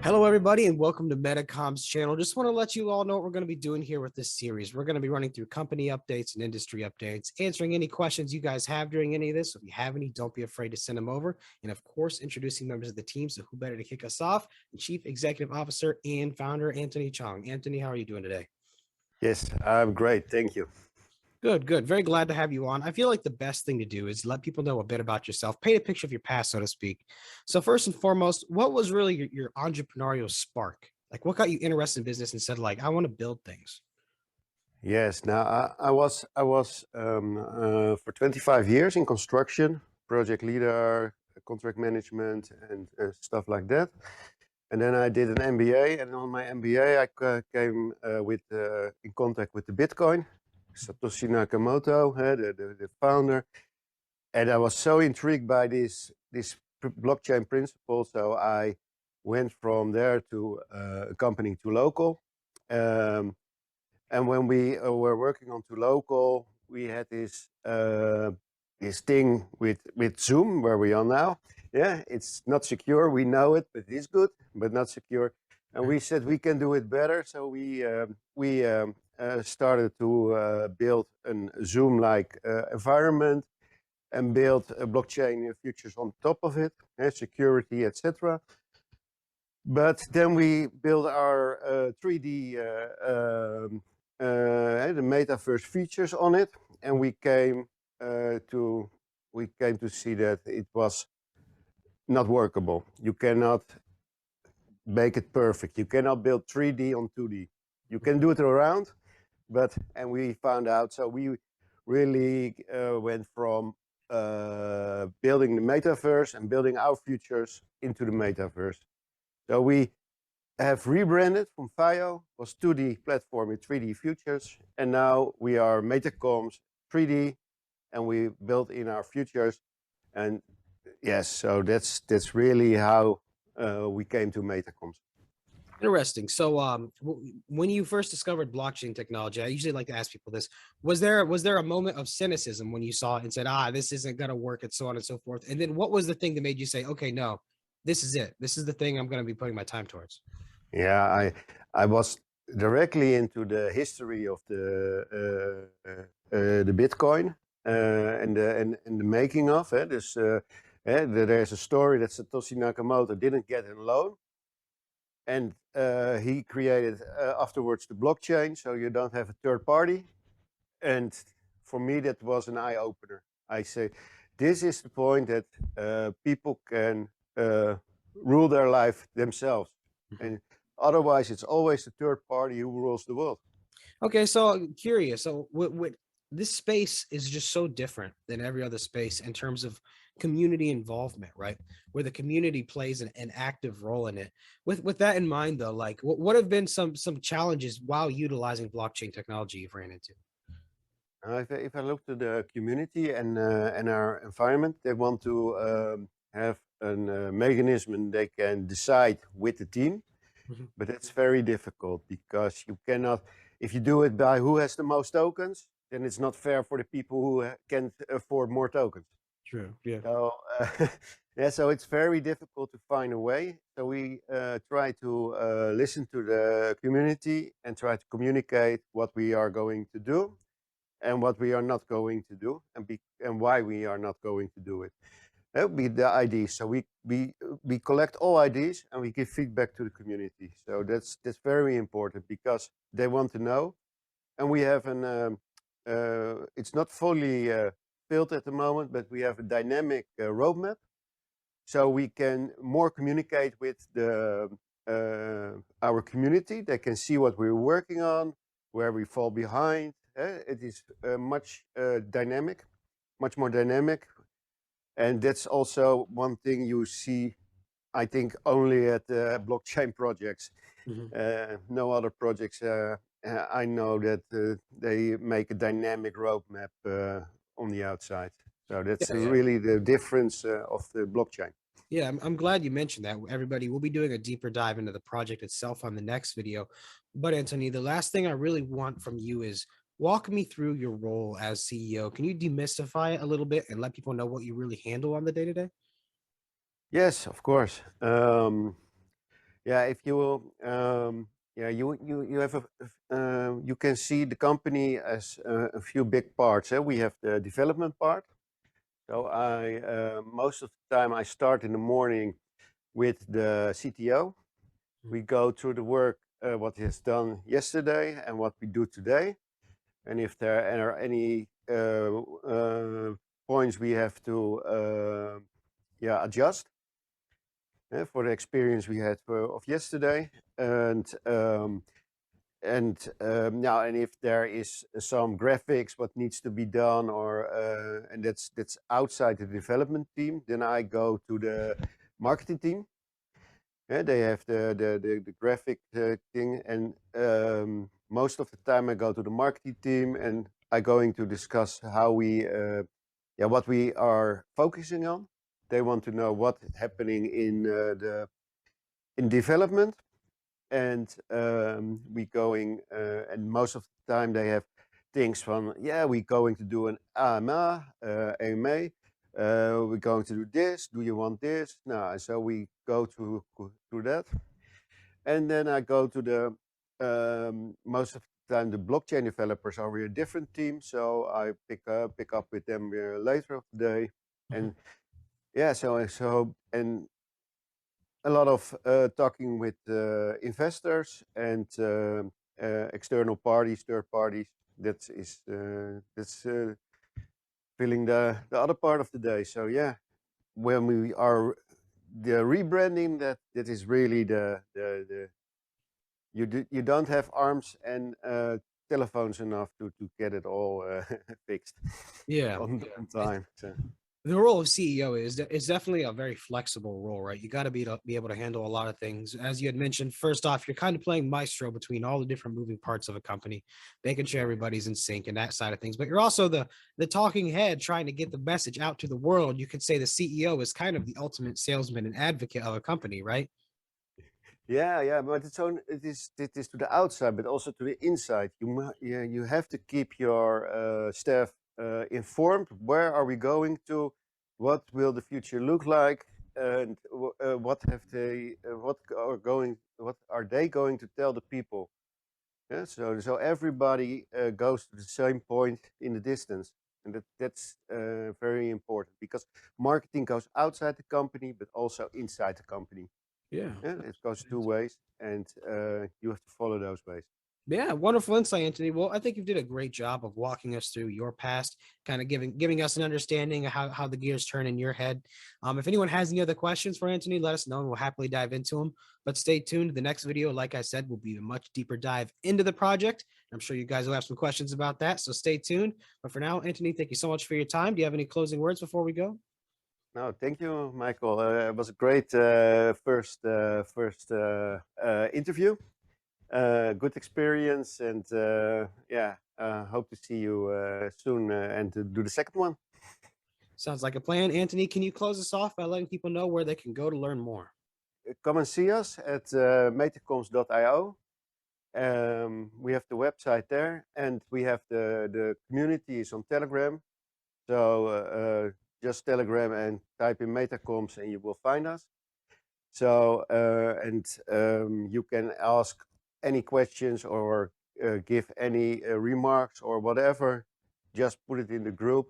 Hello, everybody, and welcome to Metacoms channel. Just want to let you all know what we're going to be doing here with this series. We're going to be running through company updates and industry updates, answering any questions you guys have during any of this. If you have any, don't be afraid to send them over. And of course, introducing members of the team. So who better to kick us off? The Chief Executive Officer and Founder, Antony Chang. Antony, how are you doing today? Yes, I'm great. Thank you. Good, good. Very glad to have you on. I feel like the best thing to do is let people know a bit about yourself, paint a picture of your past, so to speak. So first and foremost, what was really your entrepreneurial spark? Like what got you interested in business and said, like, I want to build things? Yes. Now I was for 25 years in construction, project leader, contract management, and stuff like that. And then I did an MBA, and on my MBA I came with in contact with the Bitcoin, Satoshi Nakamoto, the founder, and I was so intrigued by this blockchain principle. So I went from there to accompanying to local. Um, And when we were working on to local, we had this thing with Zoom where we are now. Yeah, it's not secure. We know it, but it is good, but not secure. And we said we can do it better. So we started to build a Zoom-like environment and build a blockchain features on top of it, security, etc. But then we built our 3D the metaverse features on it, and we came to see that it was not workable. You cannot make it perfect. You cannot build 3D on 2D. You can do it around, and we found out. So we really went from building the metaverse and building our futures into the metaverse. So we have rebranded from FIO, was 2D platform with 3D futures, and now we are Metacoms 3D, and we built in our futures. And yes, so that's really how we came to Metacoms. Interesting. So, when you first discovered blockchain technology, I usually like to ask people this: was there a moment of cynicism when you saw it and said, this isn't going to work, and so on and so forth? And then, what was the thing that made you say, okay, no, this is it. This is the thing I'm going to be putting my time towards? Yeah, I was directly into the history of the Bitcoin and the making of it. There's a story that Satoshi Nakamoto didn't get a loan, and he created afterwards the blockchain, so you don't have a third party. And for me, that was an eye opener. I say, this is the point that people can rule their life themselves, and otherwise, it's always the third party who rules the world. Okay, so I'm curious. So what this space is just so different than every other space in terms of community involvement, right? Where the community plays an active role in it. With that in mind, though, like what have been some challenges while utilizing blockchain technology you've ran into? If I look to the community and our environment, they want to have a mechanism they can decide with the team. But it's very difficult because you cannot, if you do it by who has the most tokens, then it's not fair for the people who can afford more tokens. True. Yeah. So yeah, so it's very difficult to find a way. So we try to listen to the community and try to communicate what we are going to do and what we are not going to do, and why we are not going to do it. That would be the ideas. So we collect all ideas and we give feedback to the community. So that's very important because they want to know. And we have it's not fully built at the moment, but we have a dynamic roadmap. So we can more communicate with our community. They can see what we're working on, where we fall behind. It is much more dynamic. And that's also one thing you see, I think, only at blockchain projects. No other projects. I know that they make a dynamic roadmap on the outside. So that's really the difference of the blockchain. Yeah, I'm glad you mentioned that. Everybody, we'll be doing a deeper dive into the project itself on the next video. But Antony, the last thing I really want from you is walk me through your role as CEO. Can you demystify it a little bit and let people know what you really handle on the day-to-day? Yes, of course. Yeah, if you yeah, you have you can see the company as a few big parts. We have the development part. So I most of the time I start in the morning with the CTO. We go through the work, what he has done yesterday and what we do today, and if there are any points we have to yeah, adjust for the experience we had of yesterday, and now, and if there is some graphics what needs to be done, or and that's outside the development team, then I go to the marketing team. Yeah, they have the graphic thing, and most of the time I go to the marketing team, and I going to discuss how we yeah, what we are focusing on. They want to know what's happening in the in development, and we going and most of the time they have things from, yeah, we're going to do an AMA, AMA, we're going to do this, do you want this? No, so we go through that, and then I go to the most of the time the blockchain developers are a different team, so I pick up with them later of the day. And yeah, so and a lot of talking with investors and external parties, third parties. That's filling the other part of the day. So yeah, when we are the rebranding, that is really the you don't have arms and telephones enough to get it all fixed Yeah. on time. So. The role of CEO is definitely a very flexible role, right? You got to be able to handle a lot of things. As you had mentioned, first off, you're kind of playing maestro between all the different moving parts of a company, making sure everybody's in sync and that side of things. But you're also the talking head trying to get the message out to the world. You could say the CEO is kind of the ultimate salesman and advocate of a company, right? Yeah, but it is to the outside, but also to the inside. Yeah, you have to keep your staff informed. Where are we going to? What will the future look like? And what are they going to tell the people? Yeah, so everybody goes to the same point in the distance, and that's very important, because marketing goes outside the company, but also inside the company. Yeah. Yeah, it goes two ways, and you have to follow those ways. Yeah, wonderful insight, Anthony. Well, I think you did a great job of walking us through your past, kind of giving us an understanding of how the gears turn in your head. If anyone has any other questions for Anthony, let us know and we'll happily dive into them. But stay tuned. The next video, like I said, will be a much deeper dive into the project. I'm sure you guys will have some questions about that. So stay tuned. But for now, Anthony, thank you so much for your time. Do you have any closing words before we go? No, thank you, Michael. It was a great first interview. Good experience, and yeah, hope to see you soon and to do the second one. Sounds like a plan. Anthony, can you close us off by letting people know where they can go to learn more? Come and see us at metacoms.io. We have the website there, and we have the communities on Telegram. So just Telegram and type in Metacoms and you will find us. So and you can ask any questions or give any remarks or whatever. Just put it in the group.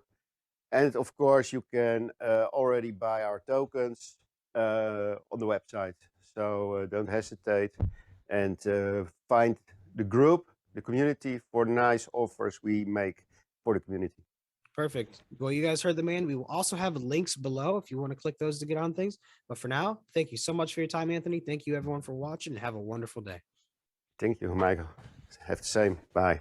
And of course, you can already buy our tokens on the website. So don't hesitate, and find the group, the community, for nice offers we make for the community. Perfect. Well, you guys heard the man. We will also have links below if you want to click those to get on things. But for now, thank you so much for your time, Anthony. Thank you, everyone, for watching, and have a wonderful day. Thank you, Michael. Have the same. Bye.